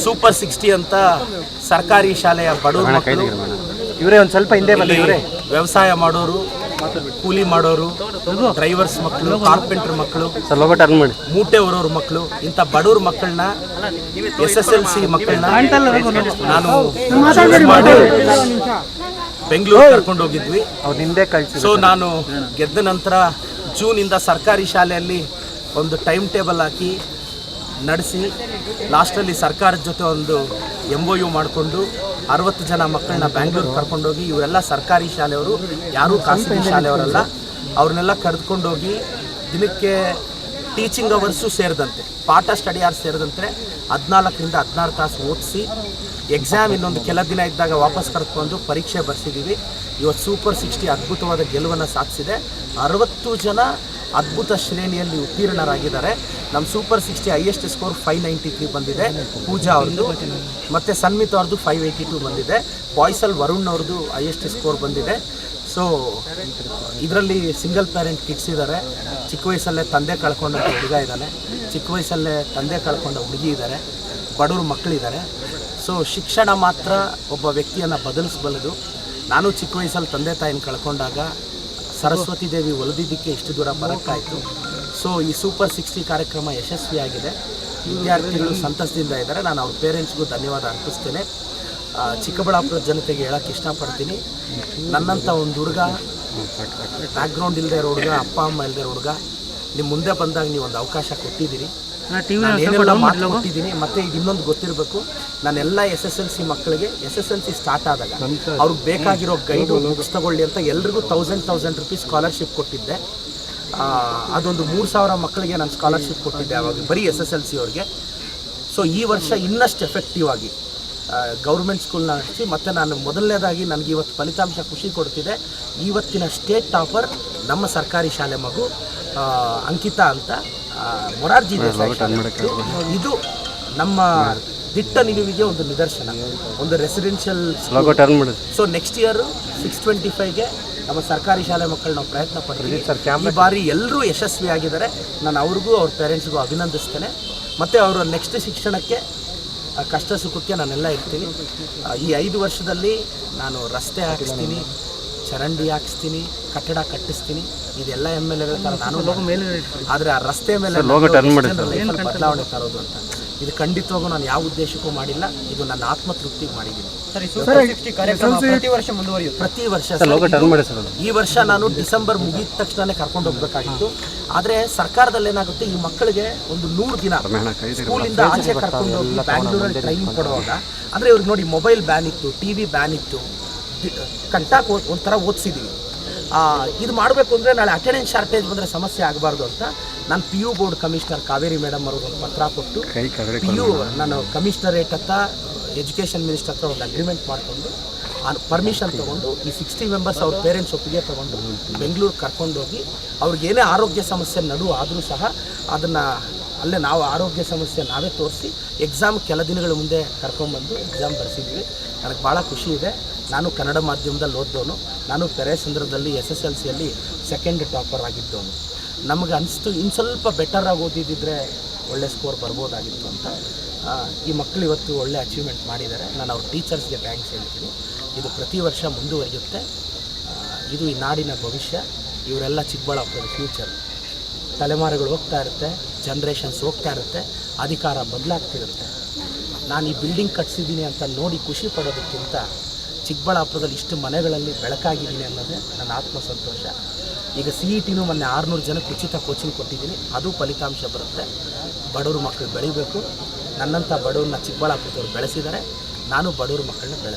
Super 60 ಅಂತ ಸರ್ಕಾರಿ ಶಾಲೆಯ ಬಡವರು ಮಕ್ಕಳು ಇವರೇ ಒಂದು ಸ್ವಲ್ಪ ಹಿಂದೆ ಬಂದು ಇವರೇ ವ್ಯವಸಾಯ ಮಾಡೋರು, ಕೂಲಿ ಮಾಡೋರು, ಡ್ರೈವರ್ಸ್ ಮಕ್ಕಳು, ಕಾರ್ಪೆಂಟರ್ ಮಕ್ಕಳು, ಮೂಟೆ ಹೊರೋರ್ ಮಕ್ಕಳು, ಇಂಥ ಬಡವ್ರ ಮಕ್ಕಳನ್ನ SSLC ಮಕ್ಕಳನ್ನ ನಾನು ಮಾಡಿ ಬೆಂಗಳೂರು ಕರ್ಕೊಂಡು ಹೋಗಿದ್ವಿ. ಸೊ ನಾನು ಗೆದ್ದ ನಂತರ ಜೂನಿಂದ ಸರ್ಕಾರಿ ಶಾಲೆಯಲ್ಲಿ ಒಂದು ಟೈಮ್ ಟೇಬಲ್ ಹಾಕಿ ನಡೆಸಿ ಲಾಸ್ಟಲ್ಲಿ ಸರ್ಕಾರದ ಜೊತೆ ಒಂದು MOU ಮಾಡಿಕೊಂಡು 60 ಜನ ಮಕ್ಕಳನ್ನ ಬ್ಯಾಂಗ್ಳೂರು ಕರ್ಕೊಂಡೋಗಿ, ಇವರೆಲ್ಲ ಸರ್ಕಾರಿ ಶಾಲೆಯವರು, ಯಾರೂ ಖಾಸಗಿ ಶಾಲೆಯವರಲ್ಲ, ಅವ್ರನ್ನೆಲ್ಲ ಕರೆದುಕೊಂಡೋಗಿ ದಿನಕ್ಕೆ ಟೀಚಿಂಗ್ ಅವರ್ಸು ಸೇರಿದಂತೆ, ಪಾಠ ಸ್ಟಡಿ ಅವರ್ಸ್ ಸೇರಿದಂತೆ 14ರಿಂದ 16 ತಾಸು ಓದಿಸಿ ಎಕ್ಸಾಮ್ ಇನ್ನೊಂದು ಕೆಲ ದಿನ ಇದ್ದಾಗ ವಾಪಸ್ ಕರೆದುಕೊಂಡು ಪರೀಕ್ಷೆ ಬರೆಸಿದ್ದೀವಿ. ಇವತ್ತು ಸೂಪರ್ 60 ಅದ್ಭುತವಾದ ಗೆಲುವನ್ನು ಸಾಧಿಸಿದೆ. 60 ಜನ ಅದ್ಭುತ ಶ್ರೇಣಿಯಲ್ಲಿ ಉತ್ತೀರ್ಣರಾಗಿದ್ದಾರೆ. ನಮ್ಮ ಸೂಪರ್ 60 ಹೈಯೆಸ್ಟ್ ಸ್ಕೋರ್ 593 ಬಂದಿದೆ, ಪೂಜಾ ಅವ್ರದ್ದು, ಮತ್ತು ಸನ್ಮಿತ್ ಅವ್ರದ್ದು 582 ಬಂದಿದೆ. ಬಾಯ್ಸಲ್ಲಿ ವರುಣ್ ಅವ್ರದ್ದು ಹೈಯೆಸ್ಟ್ ಸ್ಕೋರ್ ಬಂದಿದೆ. ಸೊ ಇದರಲ್ಲಿ ಸಿಂಗಲ್ ಪೇರೆಂಟ್ ಕಿಡ್ಸ್ ಇದ್ದಾರೆ, ಚಿಕ್ಕ ವಯಸ್ಸಲ್ಲೇ ತಂದೆ ಕಳ್ಕೊಂಡ ಹುಡುಗ ಇದ್ದಾನೆ, ಚಿಕ್ಕ ವಯಸ್ಸಲ್ಲೇ ತಂದೆ ಕಳ್ಕೊಂಡ ಹುಡುಗಿ ಇದ್ದಾರೆ, ಬಡವ್ರ ಮಕ್ಕಳಿದ್ದಾರೆ. ಸೊ ಶಿಕ್ಷಣ ಮಾತ್ರ ಒಬ್ಬ ವ್ಯಕ್ತಿಯನ್ನು ಬದಲಿಸಬಲ್ಲದು. ನಾನು ಚಿಕ್ಕ ವಯಸ್ಸಲ್ಲಿ ತಂದೆ ತಾಯಿನ ಕಳ್ಕೊಂಡಾಗ ಸರಸ್ವತಿ ದೇವಿ ಒಲಿದಿದ್ದಕ್ಕೆ ಇಷ್ಟು ದೂರ ಬರೋಕ್ಕಾಯಿತು. ಸೊ ಈ ಸೂಪರ್ 60 ಕಾರ್ಯಕ್ರಮ ಯಶಸ್ವಿಯಾಗಿದೆ. ವಿದ್ಯಾರ್ಥಿಗಳು ಸಂತಸದಿಂದ ಇದ್ದಾರೆ. ನಾನು ಅವ್ರ ಪೇರೆಂಟ್ಸ್ಗೂ ಧನ್ಯವಾದ ಅರ್ಪಿಸ್ತೇನೆ. ಚಿಕ್ಕಬಳ್ಳಾಪುರದ ಜನತೆಗೆ ಹೇಳೋಕ್ಕೆ ಇಷ್ಟಪಡ್ತೀನಿ, ನನ್ನಂಥ ಒಂದು ಹುಡುಗ, ಬ್ಯಾಕ್ಗ್ರೌಂಡ್ ಇಲ್ಲದೆ ಇರೋ ಹುಡುಗ, ಅಪ್ಪ ಅಮ್ಮ ಇಲ್ಲದೆ ಇರೋ ಹುಡುಗ, ನಿಮ್ಮ ಮುಂದೆ ಬಂದಾಗ ನೀವು ಒಂದು ಅವಕಾಶ ಕೊಟ್ಟಿದ್ದೀರಿ, ಏನೆಲ್ಲ ಮಾತು ಕೊಟ್ಟಿದ್ದೀನಿ. ಮತ್ತು ಇದು ಇನ್ನೊಂದು ಗೊತ್ತಿರಬೇಕು, ನಾನೆಲ್ಲ SSLC ಮಕ್ಕಳಿಗೆ SSLC ಸ್ಟಾರ್ಟ್ ಆದಾಗ ಅವ್ರಿಗೆ ಬೇಕಾಗಿರೋ ಗೈಡು, ಬುಕ್ಸ್ ತಗೊಳ್ಳಿ ಅಂತ ಎಲ್ರಿಗೂ 1000 ರೂಪೀಸ್ ಸ್ಕಾಲರ್ಶಿಪ್ ಕೊಟ್ಟಿದ್ದೆ. ಅದೊಂದು 3000 ಮಕ್ಕಳಿಗೆ ನಾನು ಸ್ಕಾಲರ್ಶಿಪ್ ಕೊಟ್ಟಿದ್ದೆ ಅವಾಗ ಬರೀ SSLC ಅವ್ರಿಗೆ. ಸೊ ಈ ವರ್ಷ ಇನ್ನಷ್ಟು ಎಫೆಕ್ಟಿವ್ ಆಗಿ ಗೌರ್ಮೆಂಟ್ ಸ್ಕೂಲ್ನ ನಡೆಸಿ, ಮತ್ತು ನಾನು ಮೊದಲನೇದಾಗಿ ನನಗೆ ಇವತ್ತು ಫಲಿತಾಂಶ ಖುಷಿ ಕೊಡ್ತಿದೆ. ಇವತ್ತಿನ ಸ್ಟೇಟ್ ಟಾಪರ್ ನಮ್ಮ ಸರ್ಕಾರಿ ಶಾಲೆ ಮಗು ಅಂಕಿತಾ ಅಂತ, ಮೊರಾರ್ಜಿ ದೇಸಾಯಿ ಶಾಲೆ. ಇದು ನಮ್ಮ ದಿಟ್ಟ ನಿಲುವಿಗೆ ಒಂದು ನಿದರ್ಶನ, ಒಂದು ರೆಸಿಡೆನ್ಷಿಯಲ್. ಸೊ ನೆಕ್ಸ್ಟ್ ಇಯರ್ 625ಗೆ ನಮ್ಮ ಸರ್ಕಾರಿ ಶಾಲೆ ಮಕ್ಕಳು ನಾವು ಪ್ರಯತ್ನ ಪಡ್ತೀವಿ. ಈ ಬಾರಿ ಎಲ್ಲರೂ ಯಶಸ್ವಿಯಾಗಿದ್ದಾರೆ. ನಾನು ಅವ್ರಿಗೂ ಅವ್ರ ಪೇರೆಂಟ್ಸ್ಗೂ ಅಭಿನಂದಿಸ್ತೇನೆ. ಮತ್ತು ಅವರ ನೆಕ್ಸ್ಟ್ ಶಿಕ್ಷಣಕ್ಕೆ, ಕಷ್ಟ ಸುಖಕ್ಕೆ ನಾನೆಲ್ಲ ಇರ್ತೀನಿ. ಈ 5 ವರ್ಷದಲ್ಲಿ ನಾನು ರಸ್ತೆ ಹಾಕಿಸ್ತೀನಿ, ಚರಂಡಿ ಹಾಕಿಸ್ತೀನಿ, ಕಟ್ಟಡ ಕಟ್ಟಿಸ್ತೀನಿ, ಇದೆಲ್ಲ MLAಗಳ ಥರ ನಾನು. ಆದರೆ ಆ ರಸ್ತೆ ಮೇಲೆ ಬದಲಾವಣೆ ತರೋದು ಅಂತ, ಇದು ಖಂಡಿತವಾಗೂ ನಾನು ಯಾವ ಉದ್ದೇಶಕ್ಕೂ ಮಾಡಿಲ್ಲ. ಇದು ನನ್ನ ಆತ್ಮತೃಪ್ತಿಗೆ ಮಾಡಿದ್ದೀನಿ. ಪ್ರತಿ ವರ್ಷ ಈ ವರ್ಷ ನಾನು ಡಿಸೆಂಬರ್ ಮುಗಿದ ತಕ್ಷಣನೇ ಕರ್ಕೊಂಡು ಹೋಗ್ಬೇಕಾಗಿತ್ತು. ಆದರೆ ಸರ್ಕಾರದಲ್ಲಿ ಏನಾಗುತ್ತೆ, ಈ ಮಕ್ಕಳಿಗೆ ಒಂದು 100 ದಿನ ಸ್ಕೂಲಿಂದ ಆಚೆ ಕರ್ಕೊಂಡು ಹೋಗಿ ಬ್ಯಾಂಗ್ಳೂರಲ್ಲಿ ಟ್ರೈನಿಂಗ್ ಕೊಡುವಾಗ, ಅಂದರೆ ಇವ್ರಿಗೆ ನೋಡಿ ಮೊಬೈಲ್ ಬ್ಯಾನ್ ಇತ್ತು, TV ಬ್ಯಾನ್ ಇತ್ತು, ಕಟ್ಟಾಗಿ ಒಂಥರ ಓದಿಸಿದ್ದೀವಿ. ಇದು ಮಾಡಬೇಕು ಅಂದರೆ ನಾಳೆ ಅಟೆಂಡೆನ್ಸ್ ಶಾರ್ಟೇಜ್ ಬಂದರೆ ಸಮಸ್ಯೆ ಆಗಬಾರ್ದು ಅಂತ ನಾನು PU board commissioner Kaveri madam ಅವ್ರಿಗೆ ಒಂದು ಪತ್ರ ಕೊಟ್ಟು, PU ನಾನು ಕಮಿಷನರೇಟ್ ಹತ್ರ, ಎಜುಕೇಷನ್ ಮಿನಿಸ್ಟರ್ ಹತ್ರ ಒಂದು ಅಗ್ರಿಮೆಂಟ್ ಮಾಡಿಕೊಂಡು ಪರ್ಮಿಷನ್ ತೊಗೊಂಡು ಈ 60 ಮೆಂಬರ್ಸ್ ಅವ್ರ ಪೇರೆಂಟ್ಸ್ ಒಪ್ಪಿಗೆ ತೊಗೊಂಡು ಬೆಂಗಳೂರು ಕರ್ಕೊಂಡೋಗಿ, ಅವ್ರಿಗೇನೇ ಆರೋಗ್ಯ ಸಮಸ್ಯೆ ನಡುವೆ ಆದರೂ ಸಹ ಅದನ್ನು ಅಲ್ಲೇ ನಾವು ಆರೋಗ್ಯ ಸಮಸ್ಯೆ ನಾವೇ ತೋರಿಸಿ ಎಕ್ಸಾಮ್ ಕೆಲ ದಿನಗಳ ಮುಂದೆ ಕರ್ಕೊಂಡ್ಬಂದು ಎಕ್ಸಾಮ್ ಬರೆಸಿದ್ವಿ. ನನಗೆ ಭಾಳ ಖುಷಿ ಇದೆ. ನಾನು ಕನ್ನಡ ಮಾಧ್ಯಮದಲ್ಲಿ ಓದ್ದವನು, ನಾನು ಪೆರೇಸಂದ್ರದಲ್ಲಿ SSLCಯಲ್ಲಿ ಸೆಕೆಂಡ್ ಟಾಪರ್ ಆಗಿದ್ದವನು. ನಮಗೆ ಅನಿಸ್ತು ಇನ್ನು ಸ್ವಲ್ಪ ಬೆಟರಾಗಿ ಓದಿದ್ದಿದ್ರೆ ಒಳ್ಳೆ ಸ್ಕೋರ್ ಬರ್ಬೋದಾಗಿತ್ತು ಅಂತ. ಈ ಮಕ್ಕಳು ಇವತ್ತು ಒಳ್ಳೆ ಅಚೀವ್ಮೆಂಟ್ ಮಾಡಿದ್ದಾರೆ. ನಾನು ಅವ್ರ ಟೀಚರ್ಸ್ಗೆ ಥ್ಯಾಂಕ್ಸ್ ಹೇಳ್ತೀನಿ. ಇದು ಪ್ರತಿ ವರ್ಷ ಮುಂದುವರಿಯುತ್ತೆ. ಇದು ಈ ನಾಡಿನ ಭವಿಷ್ಯ. ಇವರೆಲ್ಲ ಚಿಕ್ಕಬಳ್ಳಾಪುರದ ಫ್ಯೂಚರ್. ತಲೆಮಾರುಗಳು ಹೋಗ್ತಾ ಇರುತ್ತೆ, ಜನ್ರೇಷನ್ಸ್ ಹೋಗ್ತಾ ಇರುತ್ತೆ, ಅಧಿಕಾರ ಬದಲಾಗ್ತಿರುತ್ತೆ. ನಾನು ಈ ಬಿಲ್ಡಿಂಗ್ ಕಟ್ಸಿದ್ದೀನಿ ಅಂತ ನೋಡಿ ಖುಷಿ ಪಡೋದಕ್ಕಿಂತ ಚಿಕ್ಕಬಳ್ಳಾಪುರದಲ್ಲಿ ಇಷ್ಟು ಮನೆಗಳಲ್ಲಿ ಬೆಳಕಾಗಿದ್ದೀನಿ ಅನ್ನೋದೇ ನನ್ನ ಆತ್ಮಸಂತೋಷ. ಈಗ CETನೂ ಮೊನ್ನೆ 600 ಜನಕ್ಕೆ ಉಚಿತ ಕೋಚಿಂಗ್ ಕೊಟ್ಟಿದ್ದೀನಿ, ಅದು ಫಲಿತಾಂಶ ಬರುತ್ತೆ. ಬಡವ್ರ ಮಕ್ಕಳು ಬೆಳಿಬೇಕು. ನನ್ನಂಥ ಬಡವ್ರನ್ನ ಚಿಕ್ಕಬಳ್ಳಾಪುರದವ್ರು ಬೆಳೆಸಿದ್ದಾರೆ, ನಾನು ಬಡವ್ರ ಮಕ್ಕಳನ್ನ